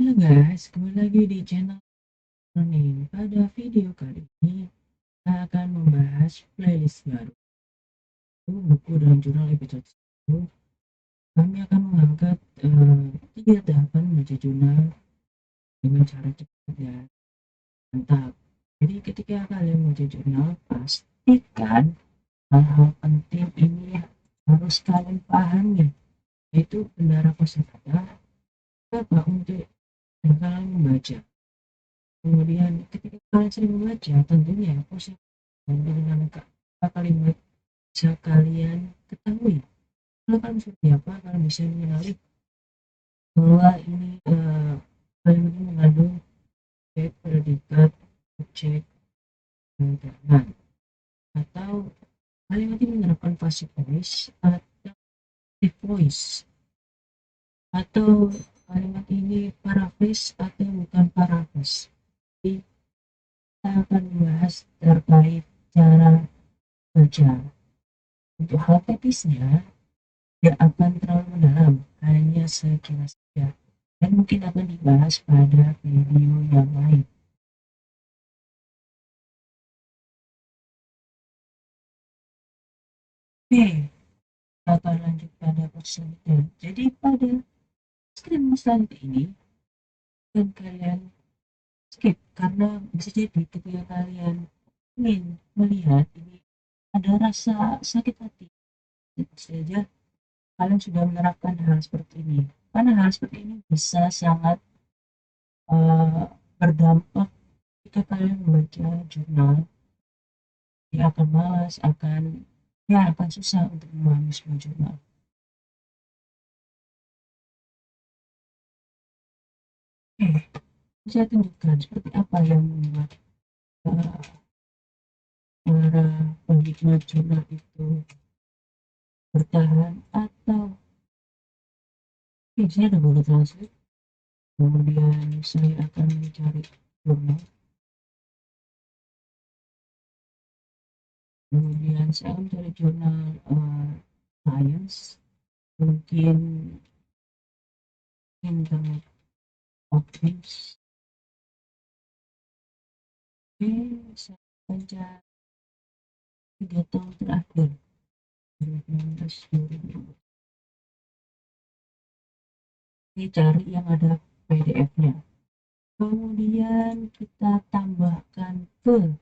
Halo guys, kembali lagi di channel nih. Pada video kali ini kita akan membahas playlist baru buku dan jurnal episode 1. Kami akan mengangkat 3 tahapan membaca jurnal dengan cara cepat dan mantap. Jadi ketika kalian membaca jurnal, pastikan hal-hal penting ini harus kalian pahami, yaitu bendera kosakata, apa untuk kalian membaca. Kemudian ketika kalian sering membaca, tentunya proses dan dengan kalimat bisa kalian ketahui. Kalau kalian seperti apa, kalian bisa mengenali bahwa ini kalimat ini mengandung objek, predikat, objek, dan tangan. Atau kalimat ini menerapkan passive voice atau active voice. Atau kalimat ini paraphrase atau bukan paraphrase. Jadi kita akan membahas terkait cara baca. Untuk hal teknisnya tidak akan terlalu mendalam, hanya sekilas saja, dan mungkin akan dibahas pada video yang lain. Oke, kita akan lanjut pada selanjutnya. Jadi pada screen selanjutnya ini, dan kalian skip karena bisa jadi ketika kalian ingin melihat ini ada rasa sakit hati, saja kalian sudah menerapkan hal seperti ini. Karena hal seperti ini bisa sangat berdampak jika kalian membaca jurnal. Dia akan malas, akan susah untuk memahami semua jurnal. Saya tunjukkan seperti apa yang membuat para penikmat jurnal itu bertahan, atau saya ada Google Translate. Kemudian saya akan mencari jurnal. Kemudian saya akan mencari jurnal science, mungkin internet of things. Saya akan cari 3 tahun terakhir, 2019-2020. Ini cari yang ada PDF-nya. Kemudian kita tambahkan ke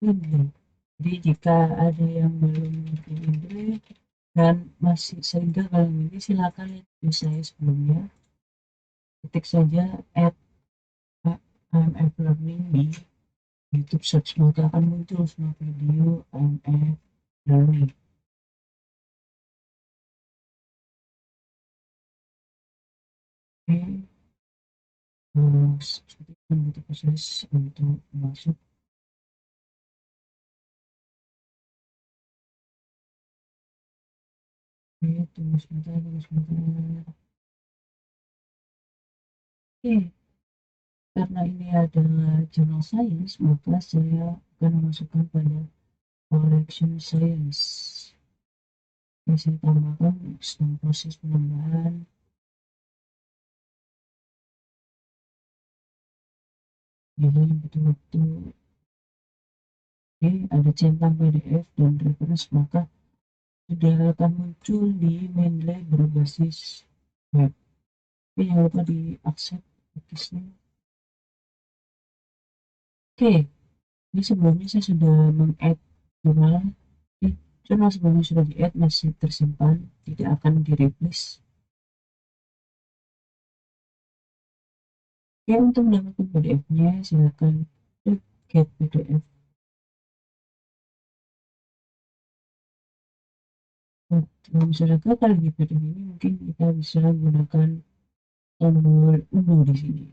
Mendeley. Jadi jika ada yang belum mengerti Mendeley dan masih sehingga kalian ini, silakan lihat video saya sebelumnya. Ketik saja @AMF Learning di YouTube search, maka akan muncul semua video AMF Learning. Seperti itu proses untuk masuk. Tunggu sebentar. Karena ini adalah jurnal science, maka saya akan memasukkan pada collection science. Saya tambahkan sedang proses penambahan. Jadi betul-betul ada centang PDF dan reference, maka sudah akan muncul di Mendeley berbasis web. Jangan lupa di accept cookiesnya. Ini sebelumnya saya sudah meng-add jurnal. Jurnal sebelumnya sudah di-add, masih tersimpan, tidak akan di-replace. Untuk mendapatkan PDF-nya silakan klik get PDF. Kalau misalnya gagal di PDF ini, mungkin kita bisa menggunakan tombol unduh di sini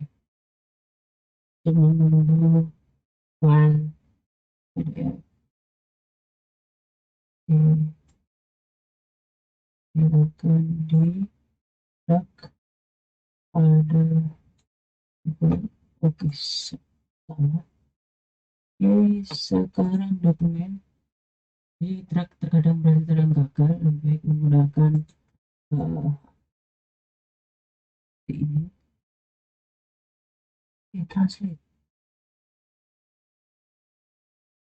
untuk mengunduh file PDF. Silakan di-drag pada oke, sama. Sekarang dokumen di drag terkadang gagal, lebih baik menggunakan ini. translate.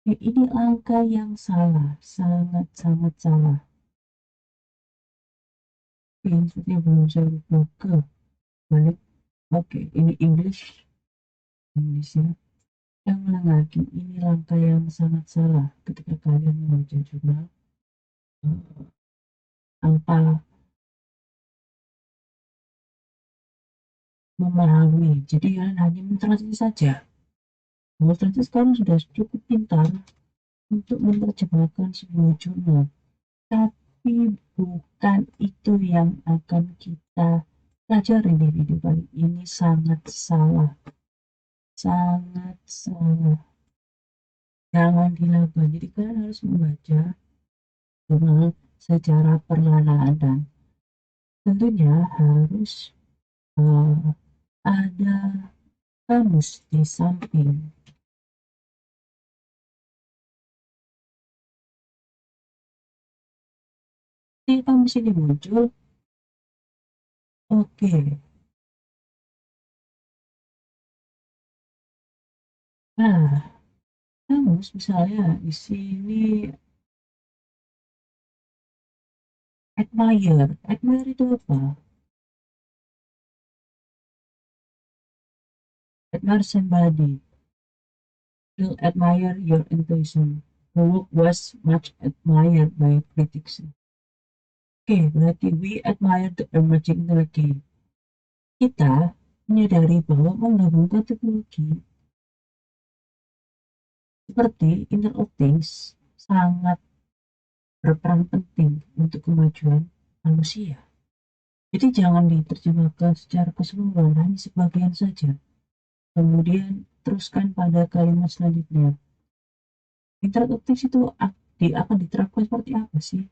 Oke, ini langkah yang salah, sangat-sangat salah. Oke, sepertinya belum saya buka balik. Oke, ini English ya. Yang ulang lagi, ini langkah yang sangat salah ketika kalian membaca jurnal tanpa memahami. Jadi kalian hanya mentranslate saja. Translate sekarang sudah cukup pintar untuk menerjemahkan sebuah jurnal, tapi bukan itu yang akan kita pelajari di video kali ini. Sangat salah, sangat salah. Jangan dilakukan. Jadi kalian harus membaca jurnal secara perlahan dan tentunya harus ada kamus di samping. Ini kamus ini muncul. Oke. Nah, kamus misalnya di sini admire. Admire itu apa? Admire somebody. Will admire your intuition. The work was much admired by critics. Oke, berarti we admire the emerging technology. Kita menyadari bahwa menggabungkan teknologi seperti Internet of Things sangat berperan penting untuk kemajuan manusia. Jadi jangan diterjemahkan secara keseluruhan, hanya sebagian saja. Kemudian teruskan pada kalimat selanjutnya. Internet of Things itu akan diterapkan seperti apa sih?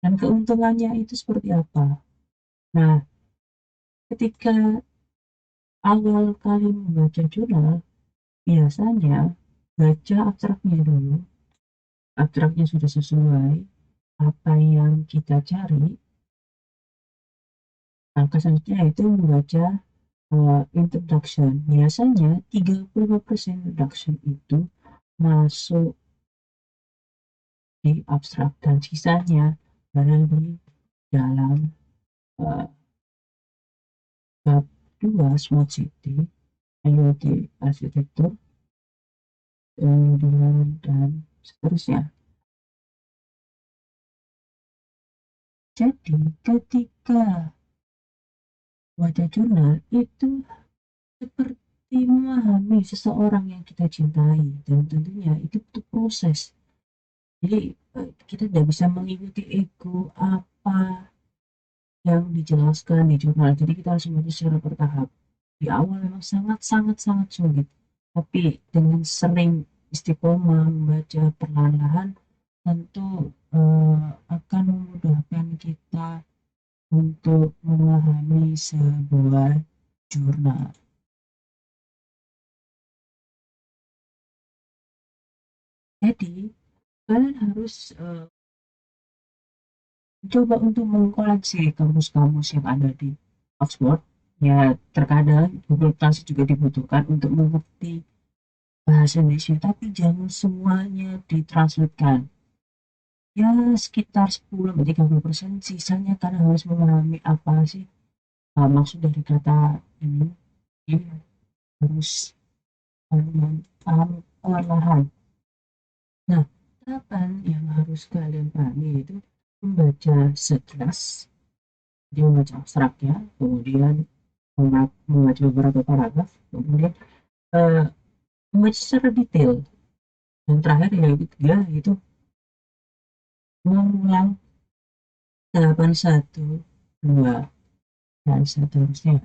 Dan keuntungannya itu seperti apa? Nah, ketika awal kali membaca jurnal, biasanya baca abstraknya dulu. Abstraknya sudah sesuai apa yang kita cari. Langkah selanjutnya itu membaca introduction. Biasanya 35% introduction itu masuk di abstrak dan sisanya berada di dalam bab 2 Smart City, IoT arsitektur, dan seterusnya. Jadi ketika baca jurnal itu seperti memahami seseorang yang kita cintai, dan tentunya itu butuh proses. Jadi kita tidak bisa mengikuti ego apa yang dijelaskan di jurnal. Jadi kita harus membaca secara bertahap. Di awal memang sangat sulit, tapi dengan sering istiqomah membaca perlahan-lahan tentu akan memudahkan kita untuk memahami sebuah jurnal. Jadi kalian harus coba untuk mengkoleksi kamus-kamus yang ada di Oxford. Ya, terkadang Google Translate juga dibutuhkan untuk mengerti bahasa Indonesia, tapi jangan semuanya ditranslatekan. Ya, sekitar 10-30%, sisanya karena harus memahami apa sih maksud dari kata ini. Jadi harus paham perlahan. Nah, tahapan yang harus kalian pahami yaitu membaca sekilas, jadi membaca abstraknya, kemudian membaca beberapa paragraf, kemudian membaca secara detail, dan terakhir yang ketiga itu mengulang tahapan 1, 2, dan seterusnya.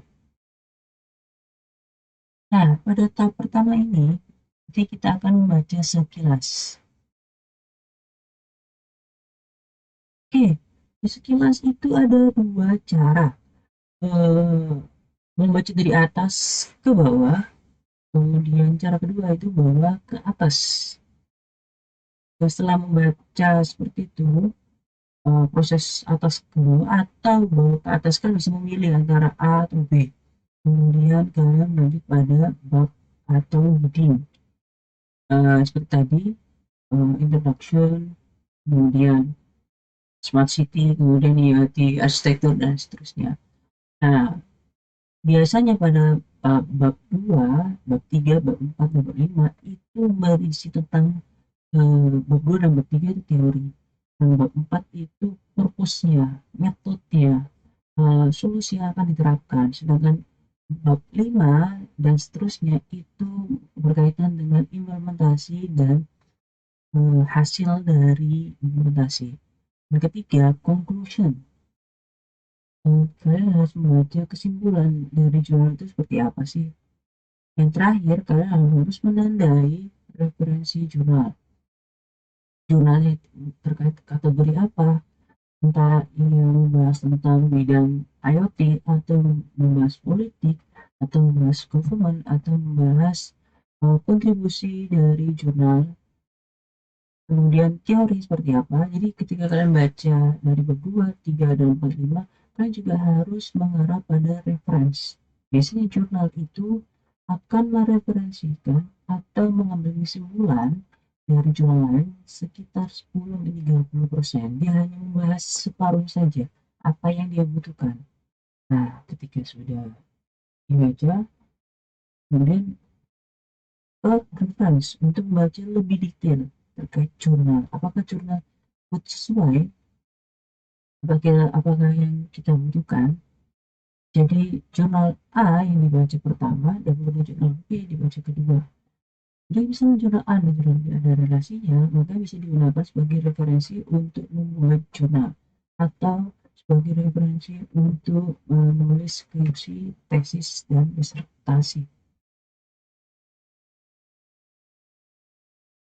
Nah, pada tahap pertama ini jadi kita akan membaca sekilas. Oke, sekilas itu ada dua cara membaca dari atas ke bawah, kemudian cara kedua itu bawah ke atas. Setelah membaca seperti itu, proses atas ke bawah atau bawah ke atas, kan bisa memilih antara A atau B. Kemudian kalian lanjut pada bab atau heading. Seperti tadi, introduction, kemudian smart city, kemudian IoT arsitektur dan seterusnya. Nah, biasanya pada bab 2, bab 3, bab 4, dan bab 5 itu berisi tentang bab 2 dan bab 3 itu teori. Dan bab 4 itu purpose-nya, metodenya, solusi yang akan diterapkan. Sedangkan bab 5 dan seterusnya itu berkaitan dengan implementasi dan hasil dari implementasi. Yang ketiga, conclusion. Kalian harus membaca kesimpulan dari jurnal itu seperti apa sih. Yang terakhir, kalian harus menandai referensi jurnal. Jurnalnya terkait kategori apa, entah yang membahas tentang bidang IoT, atau membahas politik, atau membahas government, atau membahas kontribusi dari jurnal. Kemudian teori seperti apa. Jadi ketika kalian baca dari bab 2, 3, dan 4, 5, kalian juga harus mengarah pada referensi. Biasanya jurnal itu akan mereferensikan atau mengambil kesimpulan dari jurnal lain sekitar 10-30%. Dia hanya membahas separuh saja apa yang dia butuhkan. Nah, ketika sudah dibaca, kemudian reference untuk membaca lebih detail terkait jurnal. Apakah jurnal sesuai? Apakah yang kita butuhkan? Jadi jurnal A yang dibaca pertama dan kemudian jurnal B yang dibaca kedua. Jadi misalnya jurnal A dan jurnal B ada relasinya, maka bisa digunakan sebagai referensi untuk membuat jurnal atau sebagai referensi untuk menulis skripsi, tesis, dan disertasi.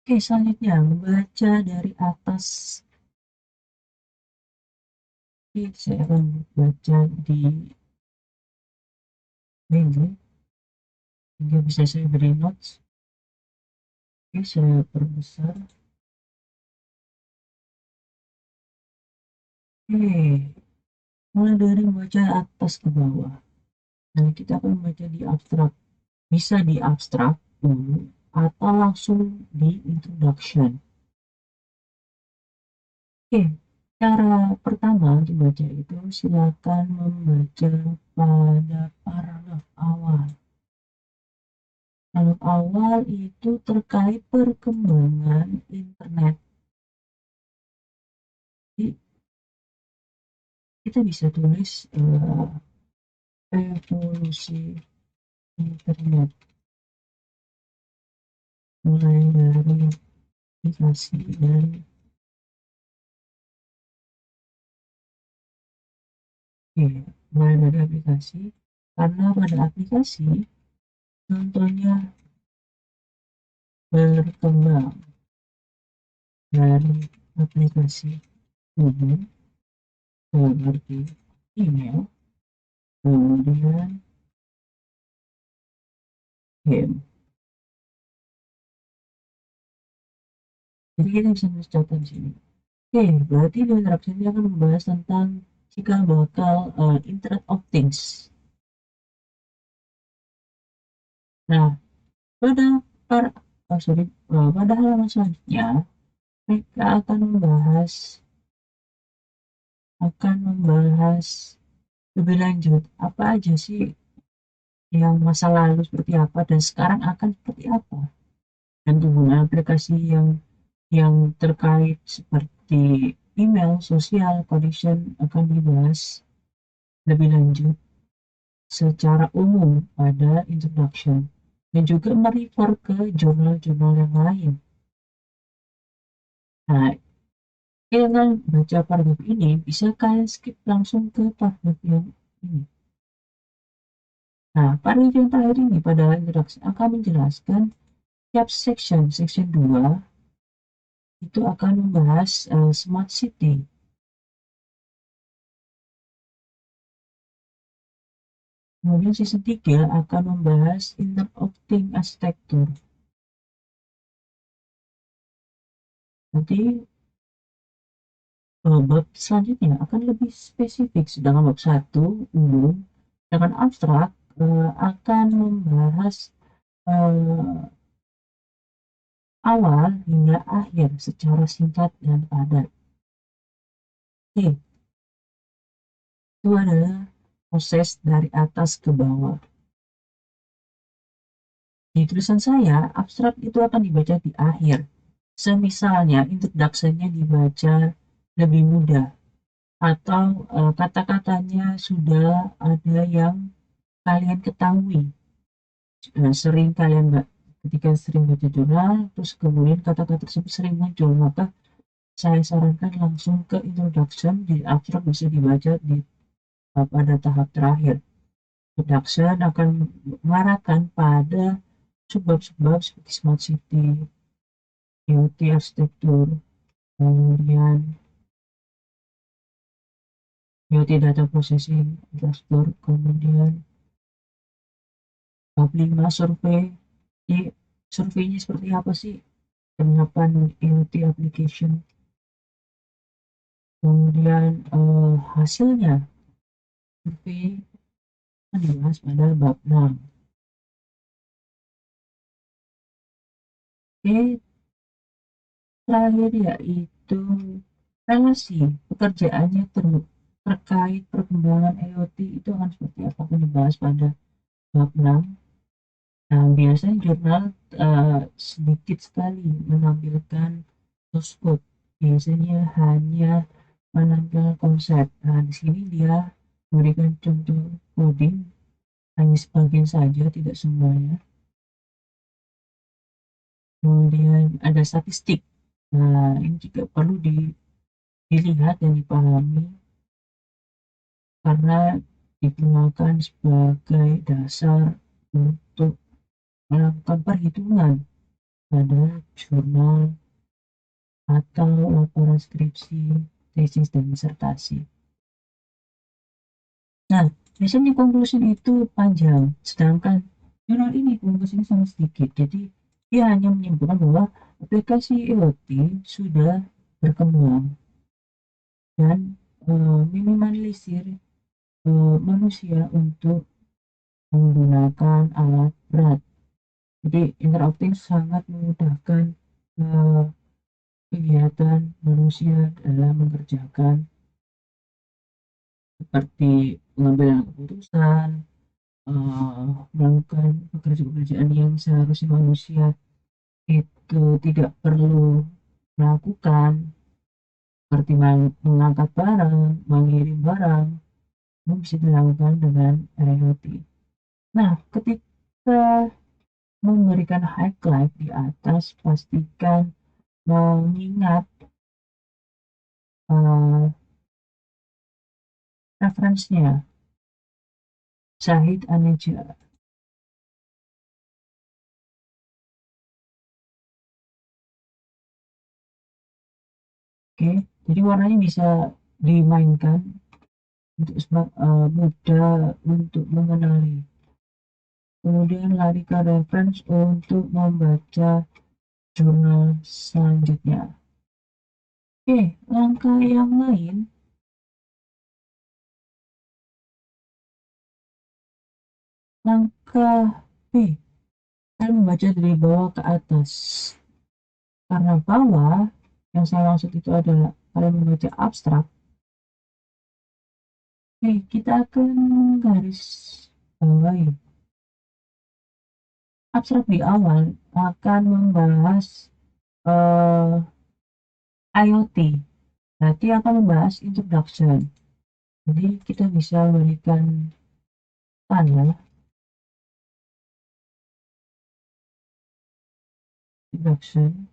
Oke, selanjutnya membaca dari atas. Oke, saya akan baca di menu sehingga bisa saya beri notes. Oke, saya perbesar. Oke, mulai dari membaca atas ke bawah. Nah, kita akan membaca di abstrak. Bisa di abstrak dulu atau langsung di introduction. Oke, cara pertama dibaca itu silakan membaca pada paragraf awal. Paragraf awal itu terkait perkembangan internet. Jadi, kita bisa tulis evolusi internet mulai dari aplikasi dan mulai dari aplikasi, karena pada aplikasi contohnya berkembang dari aplikasi umum seperti email, kemudian game. Jadi kita bisa mencatat di sini. Oke, berarti di interaksi ini akan membahas tentang cikal bakal Internet of Things. Nah, pada pada halaman selanjutnya mereka akan membahas lebih lanjut apa aja sih yang masa lalu seperti apa dan sekarang akan seperti apa, dan penggunaan aplikasi yang terkait seperti email, sosial, connection akan dibahas lebih lanjut secara umum pada introduction, dan juga merefer ke jurnal-jurnal yang lain. Nah, dengan baca paragraf ini bisa kalian skip langsung ke paragraf yang ini. Nah, paragraf yang terakhir ini pada introduction akan menjelaskan tiap section 2 itu akan membahas smart city. Kemudian season 3 akan membahas Internet of Things arsitektur. Nanti bab selanjutnya akan lebih spesifik, sedangkan bab 1 umum, sedangkan abstrak akan membahas awal hingga akhir secara singkat dan padat. Oke, itu adalah proses dari atas ke bawah. Di tulisan saya, abstrak itu akan dibaca di akhir. Semisalnya, introduction-nya dibaca lebih mudah. Atau kata-katanya sudah ada yang kalian ketahui. Sering kalian ketika sering baca jurnal, terus kemudian kata-kata tersebut sering muncul, maka saya sarankan langsung ke introduction. Di abstrak bisa dibaca pada tahap terakhir. Introduction akan mengarahkan pada sebab-sebab seperti smart city, IoT arsitektur, kemudian IoT data processing infrastruktur, kemudian bab 5 survei. Jadi surveinya seperti apa sih? Penerapan IoT application. Kemudian hasilnya survei akan dibahas pada bab 6. Oke, terakhir yaitu relasi pekerjaannya terkait perkembangan IoT itu akan seperti apa, akan dibahas pada bab 6. Nah, biasanya jurnal sedikit sekali menampilkan source code, biasanya hanya menampilkan konsep. Nah, di sini dia memberikan contoh coding hanya sebagian saja, tidak semuanya. Kemudian ada statistik. Nah, ini juga perlu dilihat dan dipahami karena digunakan sebagai dasar untuk melakukan perhitungan pada jurnal atau laporan skripsi, tesis, dan disertasi. Nah, biasanya konklusi itu panjang, sedangkan jurnal ini konklusinya sangat sedikit. Jadi, dia hanya menyimpulkan bahwa aplikasi IoT sudah berkembang dan minimalisir manusia untuk menggunakan alat berat. Jadi, interaktif sangat memudahkan kegiatan manusia dalam mengerjakan seperti pengambilan keputusan, melakukan pekerjaan yang seharusnya manusia itu tidak perlu melakukan, seperti mengangkat barang, mengirim barang, itu bisa dilakukan dengan IoT. Nah, ketika memberikan highlight di atas, pastikan mengingat referensinya. Syahid Aneja. Oke, jadi warnanya bisa dimainkan untuk mudah untuk mengenali. Kemudian lari ke reference untuk membaca jurnal selanjutnya. Oke, langkah yang lain, langkah B, kalian membaca dari bawah ke atas. Karena bawah, yang saya maksud itu adalah kalian membaca abstrak. Oke, kita akan garis bawahi. Abstrak di awal akan membahas IoT, berarti akan membahas introduction. Jadi kita bisa memberikan tanda introduction.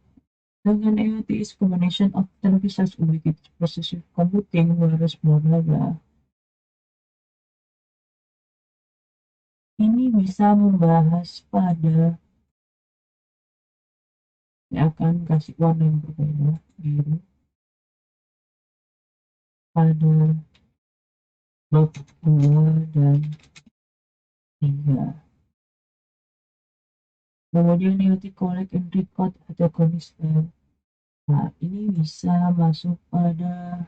Dengan IoT is combination of televisions, ubiquitous processing computing, wireless, bla bla bla. Ini bisa membahas pada, saya akan kasih warna yang berbeda, biru, pada bab 2 dan 3. Kemudian IoT collect and record atau connect. Nah, ini bisa masuk pada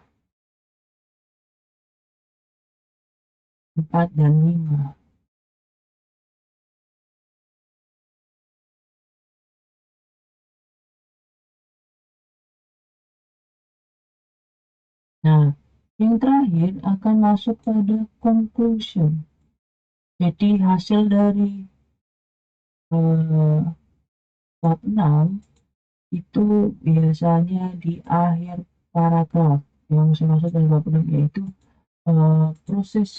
4 dan 5. Nah, yang terakhir akan masuk pada conclusion. Jadi hasil dari bab 6 itu biasanya di akhir paragraf. Yang saya maksud dari bab 6 yaitu proses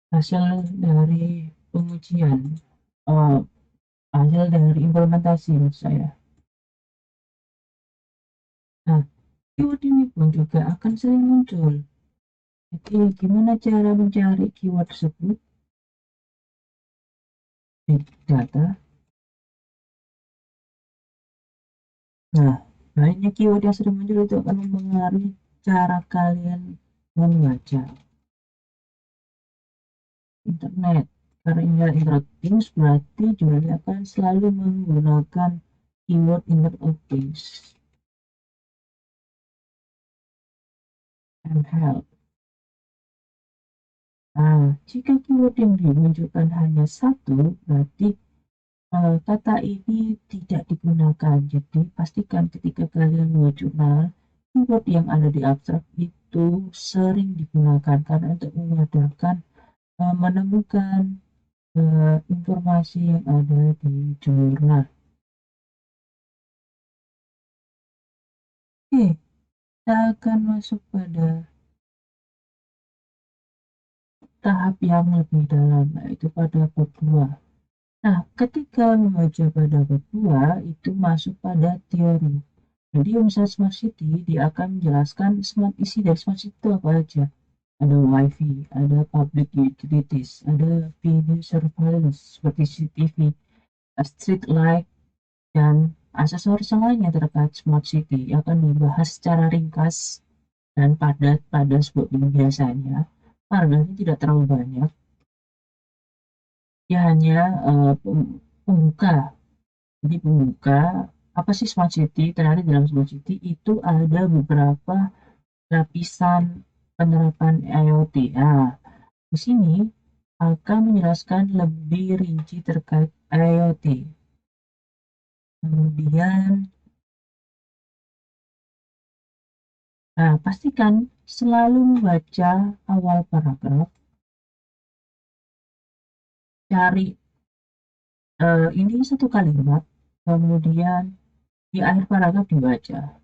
hasil dari pengujian, uh, hasil dari implementasi maksud saya. Nah, keyword ini pun juga akan sering muncul. Jadi, gimana cara mencari keyword tersebut di data? Nah, banyaknya keyword yang sering muncul itu akan mempengaruhi cara kalian membaca internet. Karena ini Internet of Things, berarti jurnalnya akan selalu menggunakan keyword Internet of Things and help. Nah, jika keyword yang dimunculkan hanya satu, berarti kata ini tidak digunakan. Jadi, pastikan ketika kalian membuat jurnal, keyword yang ada di abstrak itu sering digunakan karena untuk memudahkan menemukan informasi yang ada di jurnal. Oke, kita akan masuk pada tahap yang lebih dalam, yaitu pada bab 2. Nah, ketika membaca pada bab 2, itu masuk pada teori. Jadi, misalnya Smart City, dia akan menjelaskan isi dari Smart City itu apa aja. Ada Wi-Fi, ada public utilities, ada video surveillance seperti CCTV, street light, dan aksesoris yang lainnya terkait Smart City akan dibahas secara ringkas dan padat pada sebuah biasanya. Paragrafnya tidak terlalu banyak, ya hanya pembuka. Jadi pembuka, apa sih Smart City? Ternyata dalam Smart City itu ada beberapa lapisan penerapan IoT. Nah, di sini akan menjelaskan lebih rinci terkait IoT. Kemudian, pastikan selalu membaca awal paragraf, cari ini satu kalimat, kemudian di akhir paragraf dibaca.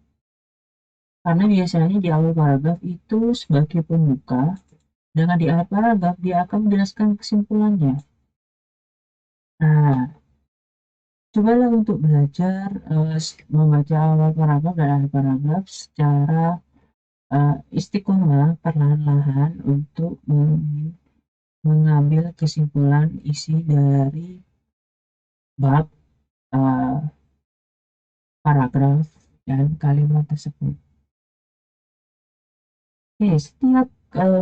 Karena biasanya di awal paragraf itu sebagai pembuka, dengan di akhir paragraf dia akan menjelaskan kesimpulannya. Nah, cobalah untuk belajar membaca awal paragraf dan akhir paragraf secara istiqomah, perlahan-lahan untuk mengambil kesimpulan isi dari bab, paragraf, dan kalimat tersebut. Oke, setiap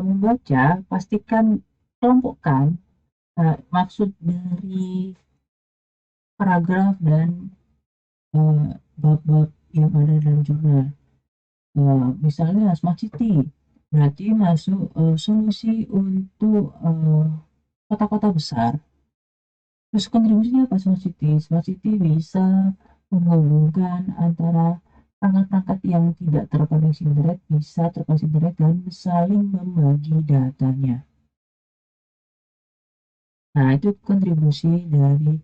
membaca, pastikan kelompokkan maksud dari paragraf dan bab-bab yang ada dalam jurnal. Misalnya Smart City, berarti masuk solusi untuk kota-kota besar. Terus kontribusinya apa Smart City? Smart City bisa menghubungkan antara perangkat-perangkat yang tidak terkoneksi internet bisa terkoneksi internet dan saling membagi datanya. Nah, itu kontribusi dari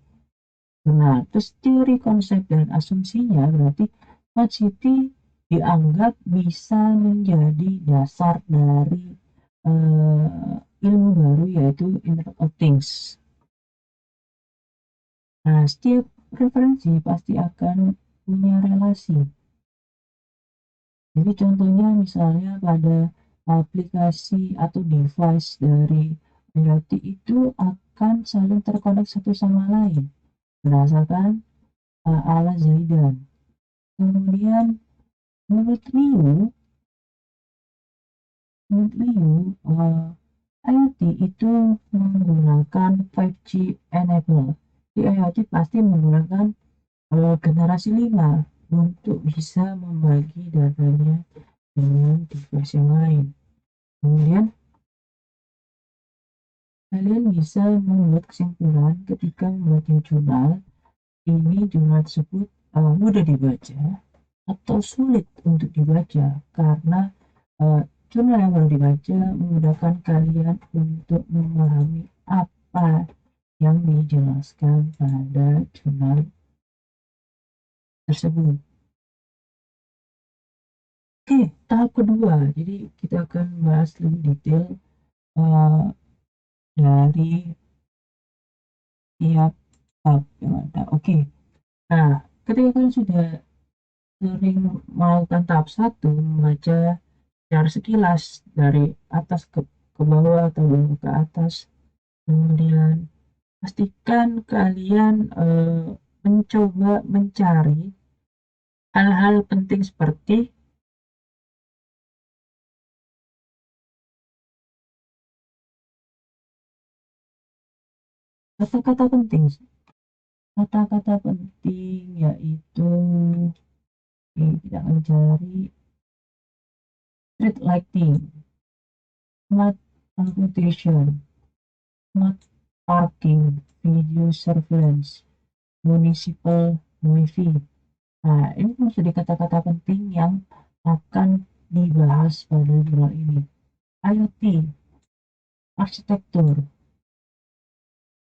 jurnal. Terus teori, konsep, dan asumsinya berarti Smart City dianggap bisa menjadi dasar dari ilmu baru yaitu Internet of Things. Nah, setiap referensi pasti akan punya relasi. Jadi contohnya misalnya pada aplikasi atau device dari IoT itu akan saling terkoneksi satu sama lain berdasarkan alat Zaidan. Kemudian menurut Liu, IoT itu menggunakan 5G enable. Di IoT pasti menggunakan generasi 5 untuk bisa membagi datanya dengan device yang lain. Kemudian kalian bisa membuat kesimpulan ketika membaca jurnal, ini jurnal tersebut mudah dibaca atau sulit untuk dibaca karena Jurnal yang baru dibaca memudahkan kalian untuk memahami apa yang dijelaskan pada jurnal tersebut. Oke, tahap kedua. Jadi kita akan bahas lebih detail uh, dari tiap tahap yang ada. Oke. Nah, ketika kalian sudah sering melakukan tahap satu, membaca secara sekilas dari atas ke bawah atau bawah ke atas, kemudian pastikan kalian mencoba mencari hal-hal penting seperti kata-kata penting. Kata-kata penting yaitu kita akan cari street lighting, smart transportation, smart parking, video surveillance, municipal wifi. Nah, ini menjadi kata-kata penting yang akan dibahas pada jurnal ini. IoT, arsitektur,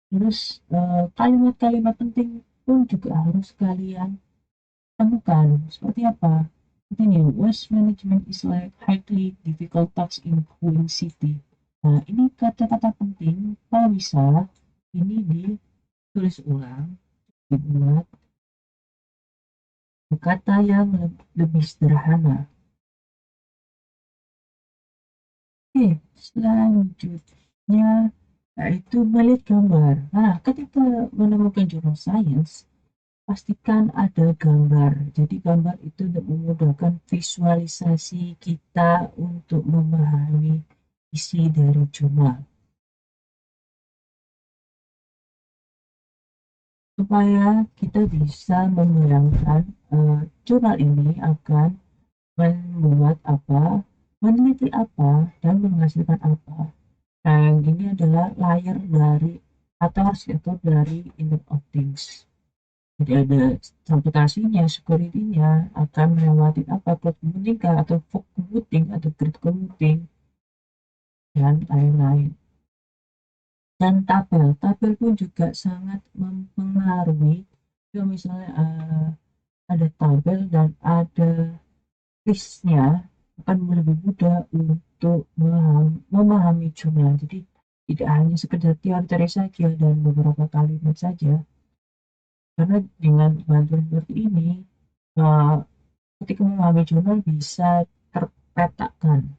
terus kalimat-kalimat penting pun juga harus kalian temukan. Seperti apa? Ini waste management is like highly difficult task in Queen City. Nah, ini kata-kata penting. Kalau bisa, ini ditulis ulang, dibuat kata yang lebih sederhana. Oke, selanjutnya yaitu melihat gambar. Nah, ketika menemukan jurnal sains, pastikan ada gambar. Jadi gambar itu memudahkan visualisasi kita untuk memahami isi dari jurnal. Supaya kita bisa membayangkan jurnal ini akan membuat apa, meneliti apa, dan menghasilkan apa. Nah, yang ini adalah layer dari atau arsitektur dari Internet of Things. Jadi ada transportasinya, security-nya, akan melewati apa, cloud computing atau fog computing atau grid computing, dan lain-lain. Dan tabel pun juga sangat mempengaruhi. Kalau misalnya ada tabel dan ada listnya, akan lebih mudah untuk memahami jurnal. Jadi tidak hanya sekedar teori saja dan beberapa kalimat saja, karena dengan bantuan seperti ini uh, ketika memahami jurnal bisa terpetakan.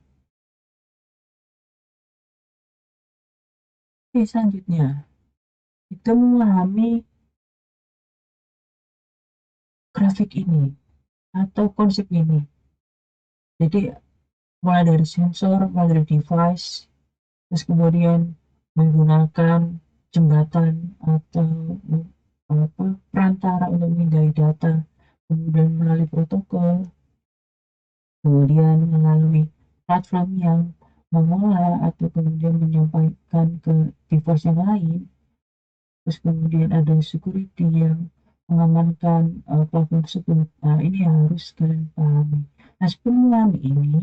Oke, selanjutnya kita memahami grafik ini atau konsep ini. Jadi mulai dari sensor, mulai dari device, terus kemudian menggunakan jembatan atau perantara untuk memindai data, kemudian melalui protokol, kemudian melalui platform yang mengolah atau kemudian menyampaikan ke device yang lain, terus kemudian ada security yang mengamankan platform tersebut. Nah, ini harus kalian pahami. Nah, sebelum memahami ini,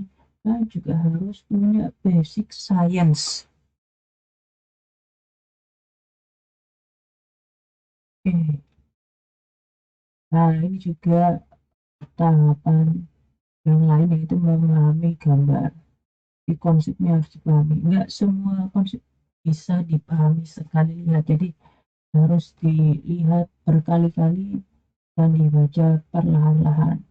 kalian juga harus punya basic science. Oke. Nah, ini juga tahapan yang lain yaitu memahami gambar. Di konsepnya harus dipahami. Enggak semua konsep bisa dipahami sekali lihat. Jadi harus dilihat berkali-kali dan dibaca perlahan-lahan.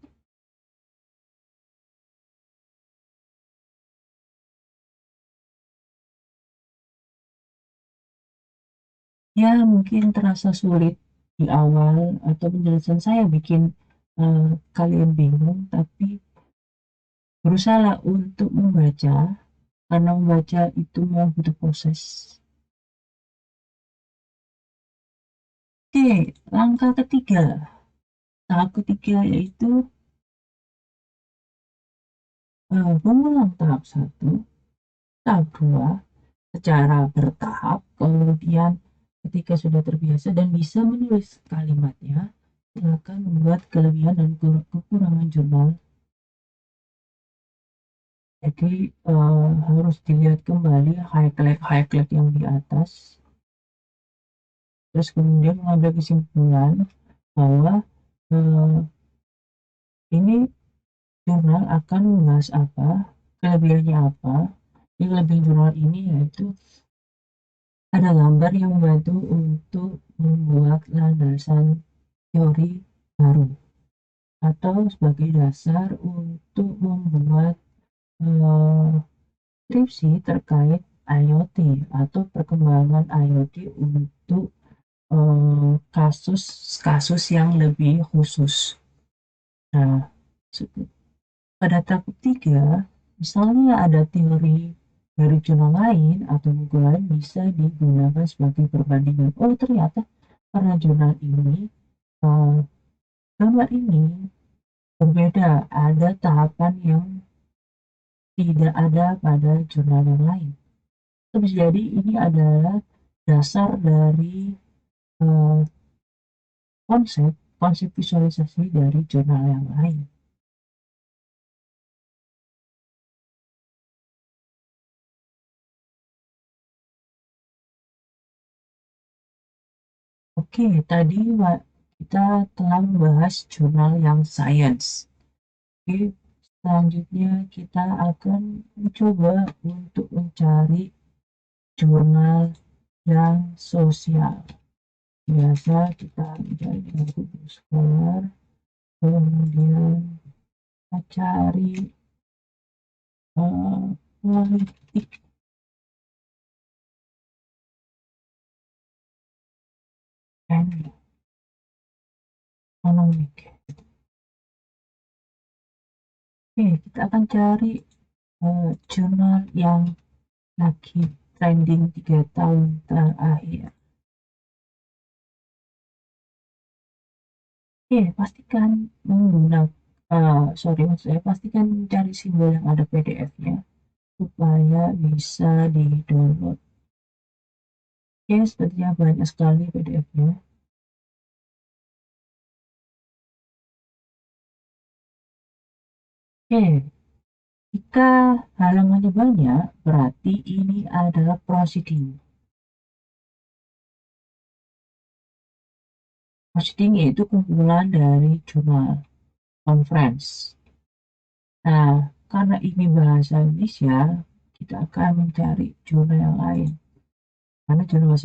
Ya, mungkin terasa sulit di awal atau penjelasan saya bikin kalian bingung, tapi berusaha untuk membaca karena membaca itu mau butuh proses. Oke, langkah ketiga. Tahap ketiga yaitu mengulang tahap satu, tahap dua, secara bertahap. Kemudian ketika sudah terbiasa dan bisa menulis kalimatnya, silakan membuat kelebihan dan kekurangan jurnal Jadi harus dilihat kembali highlight yang di atas, terus kemudian mengambil kesimpulan bahwa eh, ini jurnal akan membahas apa, kelebihannya apa. Kelebihan jurnal ini yaitu ada gambar yang membantu untuk membuat landasan teori baru atau sebagai dasar untuk membuat eh, skripsi terkait IoT atau perkembangan IoT untuk kasus-kasus yang lebih khusus. Nah, pada tahap ketiga, misalnya ada teori dari jurnal lain atau buku lain bisa digunakan sebagai perbandingan. Oh, ternyata karena jurnal ini, uh, gambar ini berbeda, ada tahapan yang tidak ada pada jurnal yang lain. Terus jadi ini adalah dasar dari uh, konsep visualisasi dari jurnal yang lain. Oke, tadi kita telah membahas jurnal yang science. Oke, selanjutnya kita akan mencoba untuk mencari jurnal yang sosial. Biasa kita mencari dengan Google Scholar, kemudian kita cari politik dan ekonomik. Oke, kita akan cari jurnal yang lagi trending 3 tahun terakhir. Oke, pastikan menggunakan pastikan mencari simbol yang ada PDF-nya supaya bisa di-download. Oke, sepertinya banyak sekali PDF-nya. Oke, jika halamannya banyak, berarti ini adalah proceeding. Proceeding yaitu kumpulan dari jurnal conference. Nah, karena ini bahasa Indonesia, kita akan mencari jurnal yang lain. Karena jurnal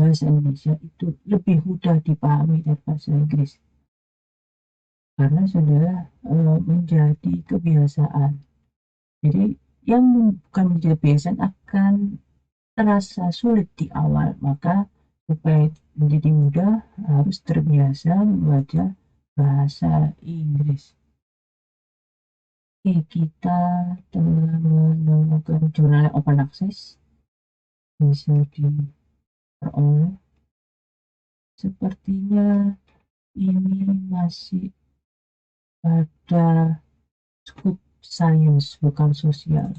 bahasa Indonesia itu lebih mudah dipahami dari bahasa Inggris. Karena sudah menjadi kebiasaan. Jadi, yang bukan menjadi kebiasaan akan terasa sulit di awal. Maka, supaya menjadi mudah, harus terbiasa membaca bahasa Inggris. Oke, kita telah menemukan jurnal open access, bisa diperoleh. Sepertinya ini masih pada skup sains, bukan sosial.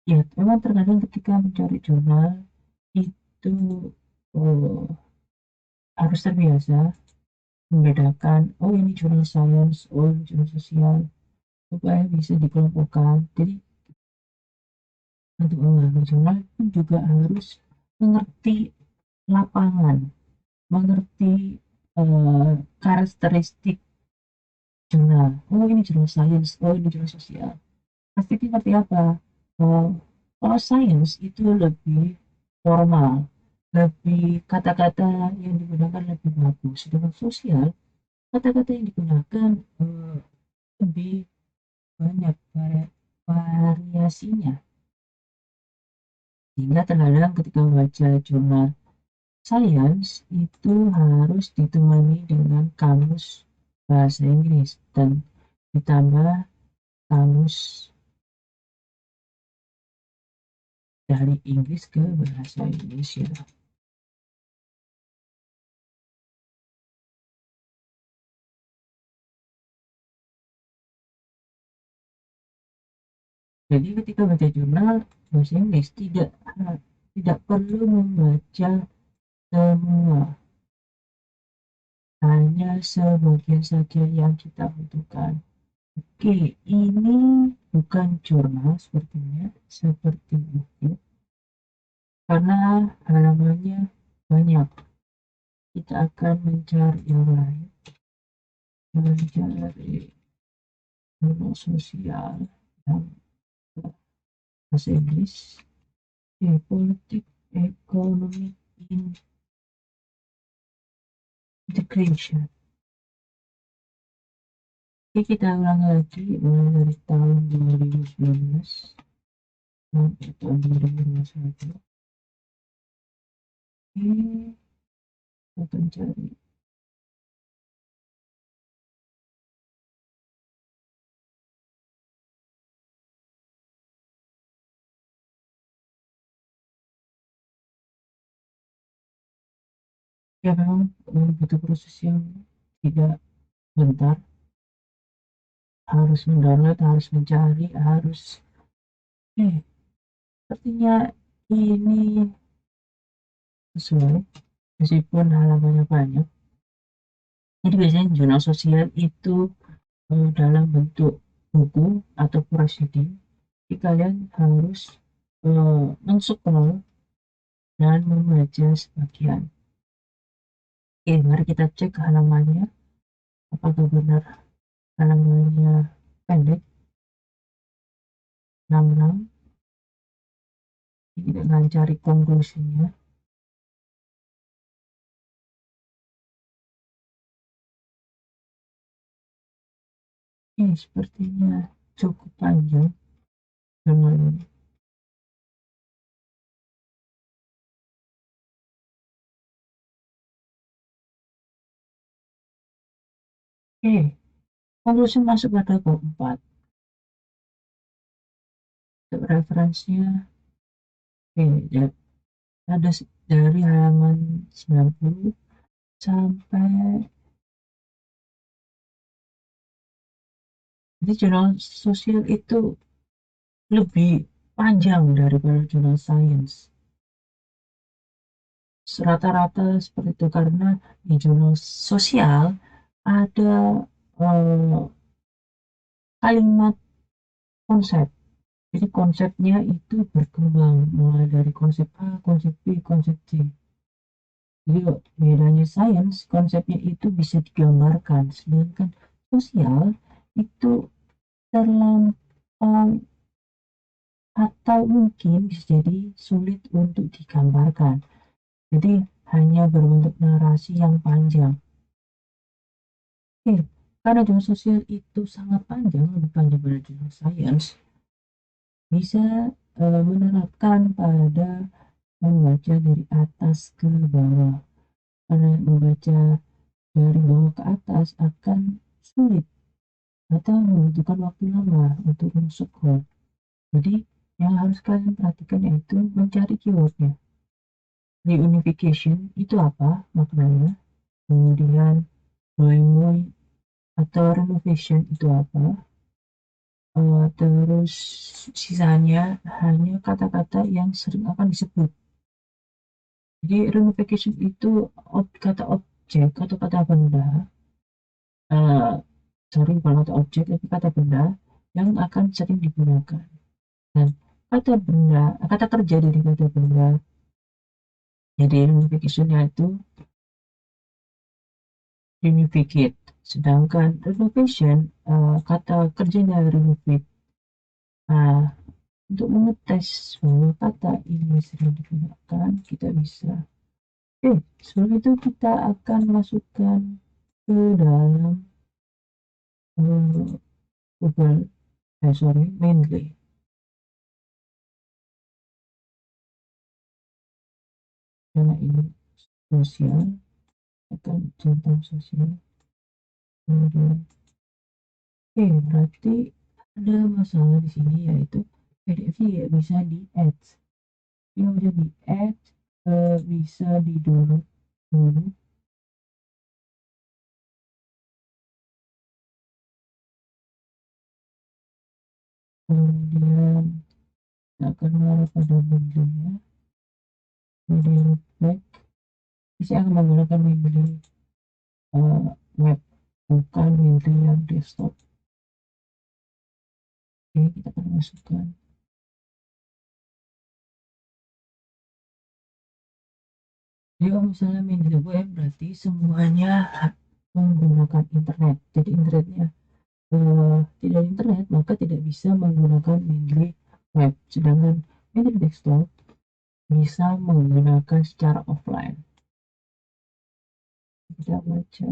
Ya, memang terkadang ketika mencari jurnal itu oh, harus terbiasa membedakan, oh ini jurnal sains, oh ini jurnal sosial, supaya bisa dikelompokkan. Jadi untuk mengambil jurnal pun juga harus mengerti lapangan, mengerti karakteristik jurnal. Oh ini jurnal sains, oh ini jurnal sosial. Pasti seperti apa? Oh, kalau sains itu lebih formal, lebih kata-kata yang digunakan lebih bagus. Sedangkan sosial, kata-kata yang digunakan lebih banyak variasinya. Sehingga terkadang ketika membaca jurnal sains itu harus ditemani dengan kamus bahasa Inggris dan ditambah kamus dari Inggris ke bahasa Indonesia. Jadi ketika baca jurnal bahasa Inggris tidak perlu membaca semua, hanya sebagian saja yang kita butuhkan. Oke, ini bukan jurnal sepertinya, seperti itu, karena halamannya banyak. Kita akan mencari yang lain, mencari jurnal sosial yang bahasa Inggris, politik, ekonomi, integration. Oke, kita ulang lagi mulai dari tahun 2019 sampai tahun 2021. Oke, kita akan cari. Ya memang butuh proses yang tidak bentar, harus mendownload, harus mencari, harus sepertinya ini sesuai meskipun halamannya banyak. Jadi biasanya jurnal sosial itu dalam bentuk buku atau proceeding. Jadi kalian harus menscroll dan membaca sebagian. Oke, mari kita cek halamannya, apakah benar halamannya pendek 66. Dengan cari konklusinya. Sepertinya cukup panjang jurnal ini. Konklusi masuk pada bab 4. Untuk referensinya, ada dari halaman 90 sampai, jadi jurnal sosial itu lebih panjang daripada jurnal sains. Rata-rata seperti itu karena di jurnal sosial ada kalimat konsep. Jadi konsepnya itu berkembang mulai dari konsep A, konsep B, konsep C. Jadi bedanya sains, konsepnya itu bisa digambarkan, sedangkan sosial itu terlampau atau mungkin bisa jadi sulit untuk digambarkan. Jadi hanya berbentuk narasi yang panjang. Karena jurnal sosial itu sangat panjang, lebih panjang dari jurnal sains, bisa menerapkan pada membaca dari atas ke bawah. Karena membaca dari bawah ke atas akan sulit atau membutuhkan waktu lama untuk scroll. Jadi yang harus kalian perhatikan yaitu mencari keywordnya. Reunification itu apa maknanya, kemudian moi atau renovation itu apa, terus sisanya hanya kata-kata yang sering akan disebut. Jadi reunification itu kata objek atau kata benda, bukan kata objek tapi kata benda yang akan sering digunakan. Dan kata kerja dari kata benda jadi reunification itu reunificate, sedangkan renovation kata kerja dari renovate. Untuk mengetes semua kata ini sering digunakan, kita bisa sebelum itu kita akan masukkan ke dalam Google mainly. Karena ini sosial, akan tentang sosial. Kemudian berarti ada masalah di sini, yaitu PDF-nya bisa di add, yang bisa di add, bisa di download dulu. Kemudian akan mengarah pada bundlingnya, kemudian back. Saya akan menggunakan bundling web, bukan bundling yang desktop. Oke, kita akan masukkan. Jadi kalau misalnya media web berarti semuanya menggunakan internet. Jadi internetnya tidak internet maka tidak bisa menggunakan media web. Sedangkan media desktop bisa menggunakan secara offline. Kita baca.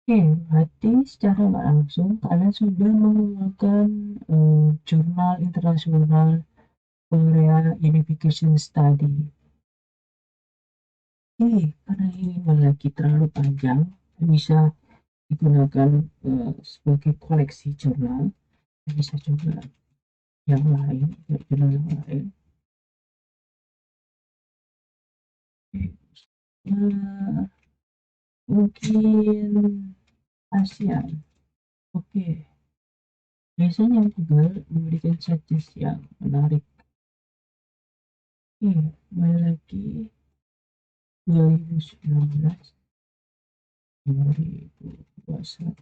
Oke, berarti secara nggak langsung kalian sudah menggunakan jurnal internasional Korea Unification Study. Karena ini lagi terlalu panjang, bisa digunakan sebagai koleksi jurnal. Bisa coba yang lain, jurnal yang lain. Mungkin ASEAN. Oke, biasanya Google memberikan suggest yang menarik. Mulai lagi 2019 2021.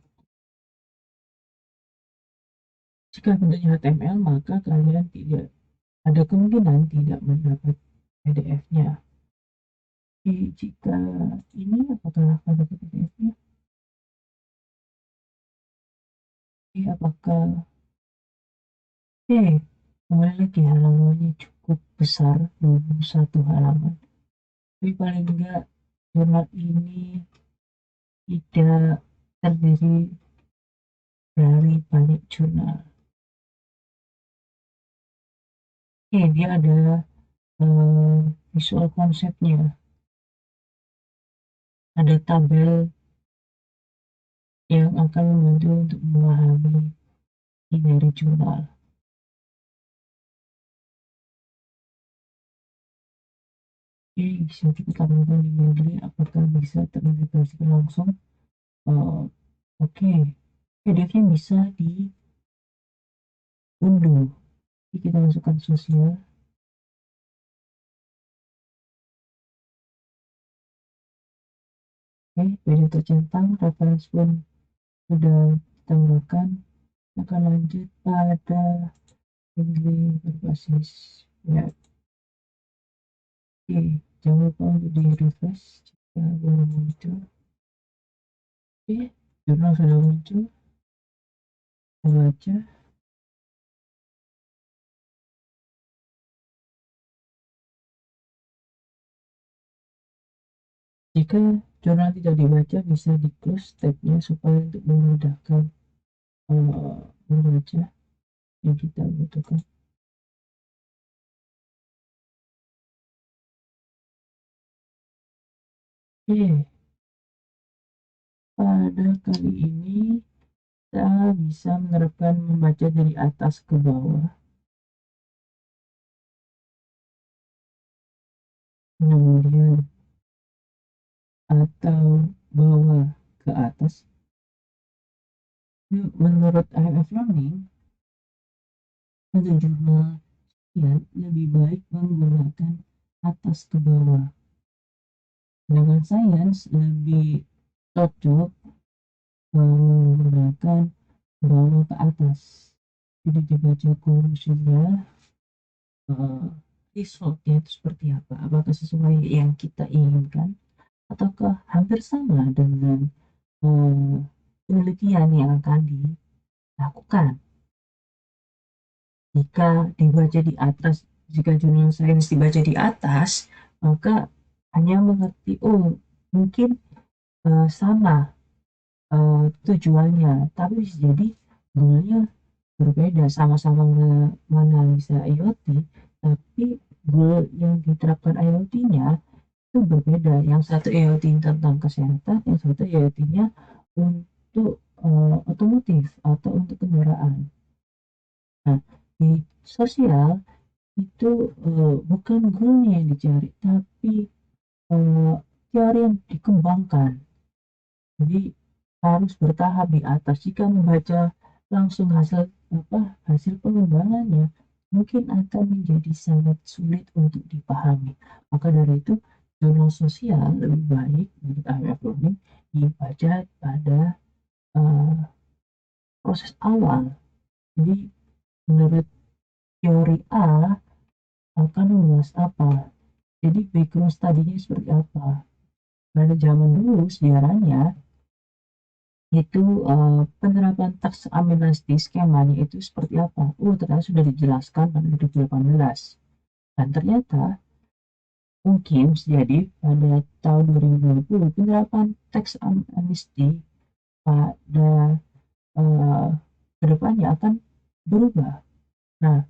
Jika bentuknya HTML maka kalian tidak ada kemungkinan tidak mendapat PDF-nya. Jika ini apakah akan dapat PDF-nya? Apakah kembali lagi halamannya cukup besar, 21 halaman. Tapi paling enggak jurnal ini tidak terdiri dari banyak jurnal. Dia ada visual konsepnya, ada tabel yang akan membantu untuk memahami dari jurnal. Bisa kita tambahkan di Mendeley apakah bisa terintegrasi langsung. PDF-nya bisa diunduh. Jadi kita masukkan sosial. PDF tercentang, referensi pun sudah ditambahkan. Akan lanjut pada Mendeley berbasis web. Jangan lupa untuk di refresh jika belum muncul. Jurnal sudah muncul. Kita baca. Jika jurnal tidak dibaca, bisa di close tabnya supaya untuk memudahkan membaca yang kita butuhkan. Pada kali ini kita bisa menerapkan membaca dari atas ke bawah, kemudian atau bawah ke atas. Menurut IMF Learning, untuk jurnal lebih baik menggunakan atas ke bawah. Dengan sains lebih cocok menggunakan bawah ke atas. Jadi dibaca konklusinya, resultnya itu seperti apa, apakah sesuai yang kita inginkan ataukah hampir sama dengan penelitian yang akan dilakukan. Jika dibaca di atas, jika jurnal sains dibaca di atas, maka hanya mengerti mungkin sama tujuannya, tapi bisa jadi goalnya berbeda. Sama-sama menganalisa IoT, tapi goal yang diterapkan IoT-nya itu berbeda. Yang satu IoT tentang kesehatan, yang satu IoT-nya untuk otomotif atau untuk kendaraan. Nah, di sosial itu bukan goalnya yang dicari, tapi teori yang dikembangkan. Jadi harus bertahap di atas. Jika membaca langsung hasil pengembangannya, mungkin akan menjadi sangat sulit untuk dipahami. Maka dari itu jurnal sosial lebih baik menurut IMF Learning dibaca pada uh, proses awal. Jadi menurut teori A akan membahas apa? Jadi background studinya seperti apa? Pada zaman dulu sejarahnya itu penerapan taks amnesti skemanya itu seperti apa? Ternyata sudah dijelaskan pada 2018. Dan ternyata mungkin jadi pada tahun 2020 penerapan teks amnesti pada kedepannya akan berubah. Nah,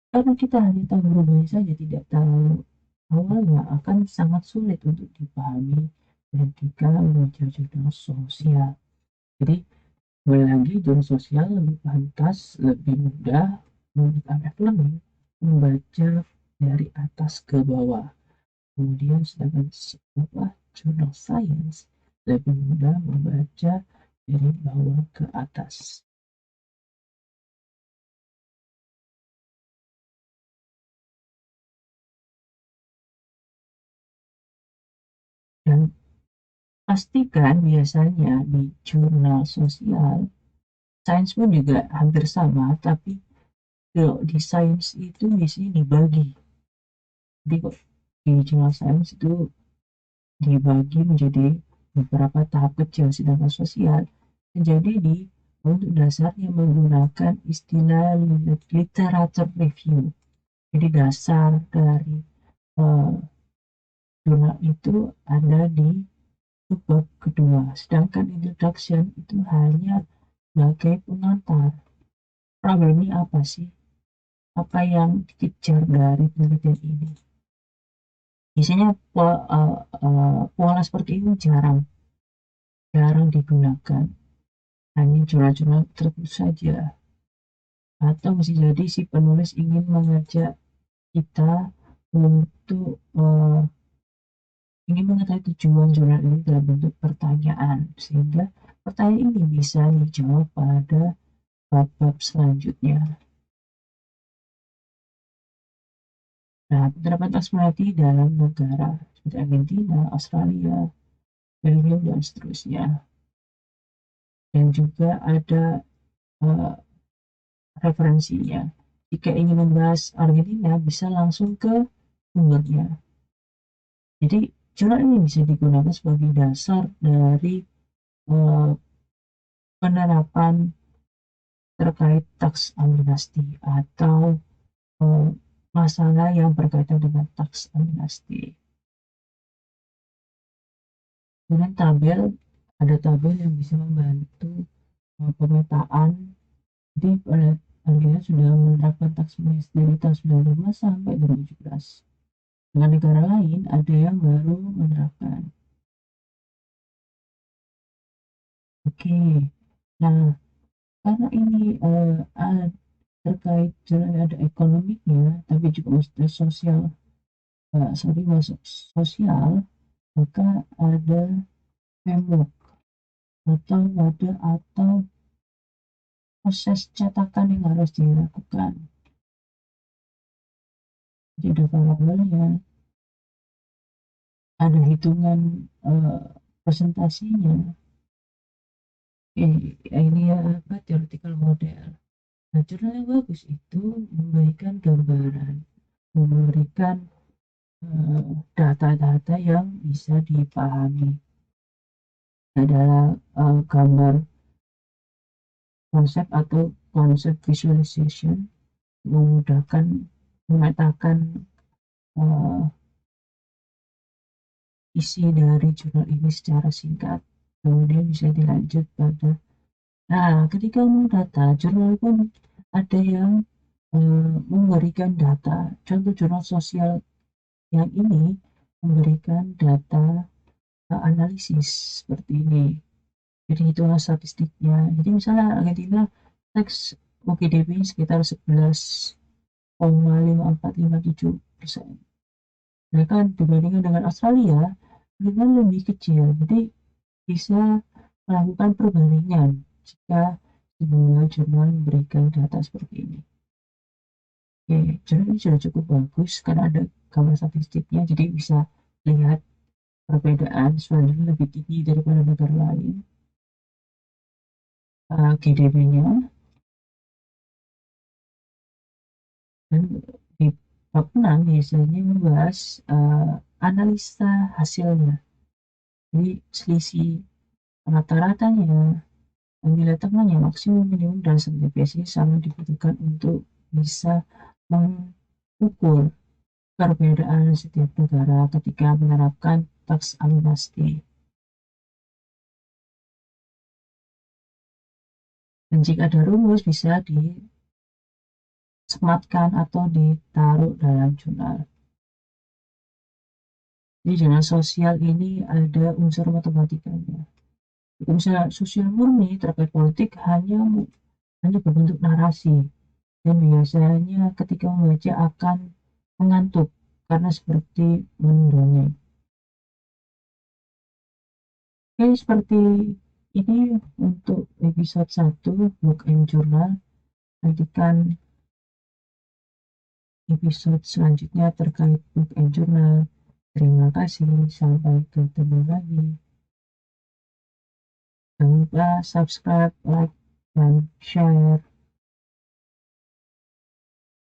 karena kita hanya tahu berubahnya saja, tidak tahu awalnya, akan sangat sulit untuk dipahami ketika belajar jurnal sosial. Jadi, kembali lagi, jurnal sosial lebih pantas, lebih mudah menurut anak learning membaca dari atas ke bawah. Kemudian sedangkan jurnal science lebih mudah membaca dari bawah ke atas. Dan pastikan biasanya di jurnal sosial, sains pun juga hampir sama, tapi kalau di sains itu biasanya dibagi. Jadi kok di jurnal sains itu dibagi menjadi beberapa tahap kecil, sedangkan sosial menjadi untuk dasarnya menggunakan istilah literature review. Jadi dasar dari jurnal itu ada di bab kedua, sedangkan introduction itu hanya sebagai pengantar. Problemnya apa sih? Apa yang dikejar dari penelitian ini? Biasanya pola seperti ini jarang digunakan, hanya jurnal-jurnal tertentu saja. Atau bisa jadi si penulis ingin mengajak kita untuk ingin mengetahui tujuan jurnal ini dalam bentuk pertanyaan, sehingga pertanyaan ini bisa dijawab pada bab-bab selanjutnya. Nah, penerapan taxonomy dalam negara seperti Argentina, Australia, Belgium, dan seterusnya. Dan juga ada referensinya. Jika ingin membahas Argentina, bisa langsung ke sumbernya. Jadi, jurnal ini bisa digunakan sebagai dasar dari penerapan terkait taks amnesti atau masalah yang berkaitan dengan taks amnesti. Kemudian ada tabel yang bisa membantu pemetaan. Jadi pada Argentina sudah menerapkan taks amnesti dari tahun 1995 sampai 2017. Dengan negara lain ada yang baru menerapkan. Oke, nah karena ini terkait ada ekonomiknya, tapi juga maksudnya sosial, masuk sosial, maka ada framework atau wadah atau proses cetakan yang harus dilakukan. Jadi ada variabelnya, ada hitungan presentasinya. Ini ya apa, theoretical model. Nah, jurnal yang bagus itu memberikan gambaran, memberikan data-data yang bisa dipahami. Adalah gambar konsep atau konsep visualization, memudahkan memetakan isi dari jurnal ini secara singkat. Kemudian bisa dilanjut pada ketika mendata jurnal pun ada yang memberikan data. Contoh jurnal sosial yang ini memberikan data analisis seperti ini. Jadi hitungan statistiknya. Jadi misalnya Argentina teks UPDB sekitar 11,5457%. Sedangkan dibandingkan dengan Australia, kita lebih kecil. Jadi bisa melakukan perbandingan jika sebuah jurnal memberikan data seperti ini. Oke, jurnal ini sudah cukup bagus karena ada gambar statistiknya, jadi bisa lihat perbedaan sebenarnya lebih tinggi daripada negara lain. GDP-nya, dan di bab 6 biasanya membahas analisa hasilnya. Jadi selisih rata-ratanya, nilai tengahnya, maksimum, minimum, dan deviasi sangat dibutuhkan untuk bisa mengukur perbedaan setiap negara ketika menerapkan taks amnesti. Dan jika ada rumus bisa disematkan atau ditaruh dalam jurnal. Di jurnal sosial ini ada unsur matematikanya. Hukum sosial murni terkait politik hanya berbentuk narasi, dan biasanya ketika membaca akan mengantuk karena seperti mendongeng. Oke, seperti ini untuk episode 1 Book and Journal. Nantikan episode selanjutnya terkait Book and Journal. Terima kasih, sampai ketemu lagi. Jangan lupa subscribe, like, dan share.